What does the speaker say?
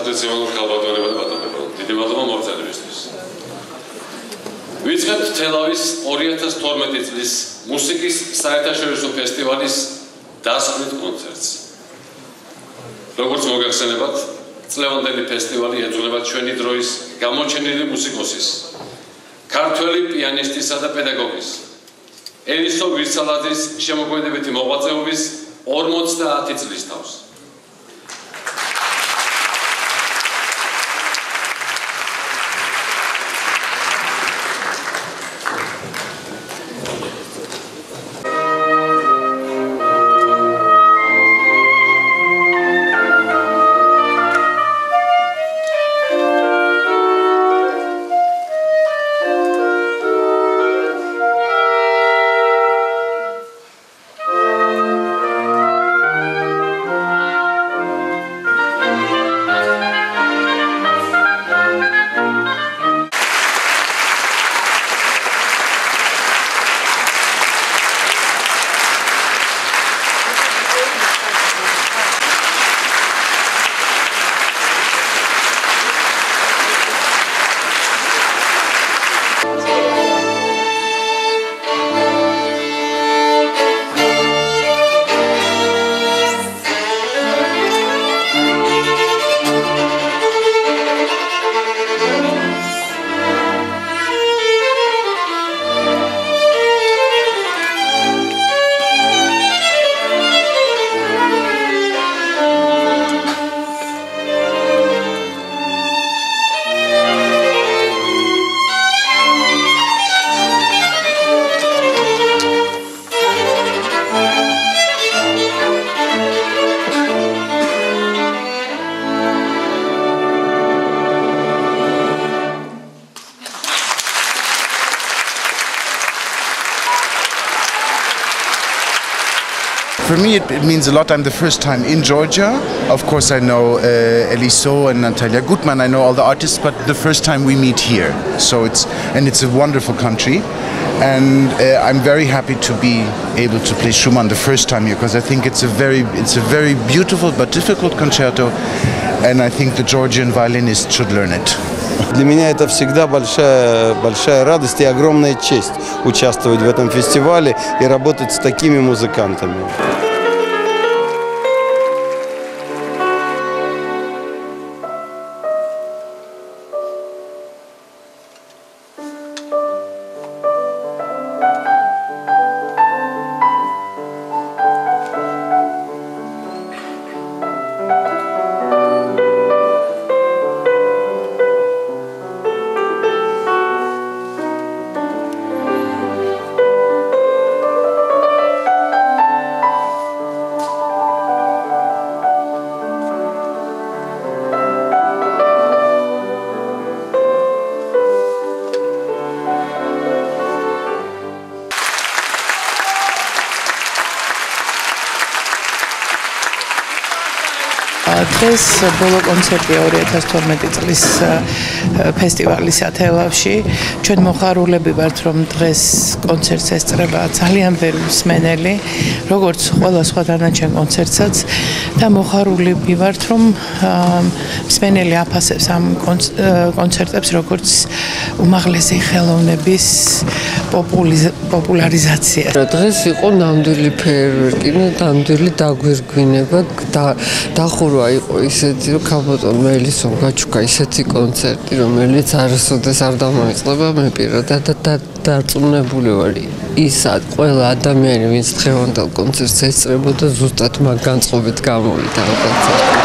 სატრადიციულ ქალბატონებად ბატონებო. დიდი მადლობა მოგზაურობისთვის. ვიწყებთ თელავის 2012 წლის მუსიკის საერთაშორისო ფესტივალის დასკვნით კონცერტს. როგორც მოგახსენებათ, წლევანდელი ფესტივალი ეძღვნება ჩვენი დროის გამოჩენილი მუსიკოსის, ქართველი პიანისტისა და პედაგოგის, ელისო ვირცალაძის შემოქმედებითი მოღვაწეობის 50 წლის თავს. For me, it means a lot. I'm the first time in Georgia. Of course, I know Eliso and Natalia Gutman. I know all the artists, but the first time we meet here. So it's a wonderful country, and I'm very happy to be able to play Schumann the first time here because I think it's a very beautiful but difficult concerto, and I think the Georgian violinist should learn it. Для меня это всегда большая радость и огромная честь участвовать в этом фестивале и работать с такими музыкантами. დღეს ბოლო კონცერტია 2012 წლის ფესტივალისა თელავში. ჩვენ მოხარულები ვართ, რომ დღეს კონცერტს ესწრება ძალიან ბევრი მსმენელი, როგორც ყველა სხვა დანარჩენ კონცერტსაც და მოხარულები ვართ, რომ მსმენელი აფასებს ამ კონცერტებს როგორც უმაღლესი ხელოვნების პოპულარიზაცია. დღეს იყო ნამდვილი ფეიერვერკი, ნამდვილი დაგვირგვინება, დახურვა იყო ისეთი, რომ ქალბატონმა ელისომ გაჩუქა ისეთი კონცერტი, რომელიც არასოდეს არ დამოიწყება, მე პირადად დარწმუნებული ვარ. ის ყველა ადამიანი, ვინც დღევანდელ კონცერტს ესწრებოდა, ზუსტად მაგ განწყობით გამოვიდა კონცერტი.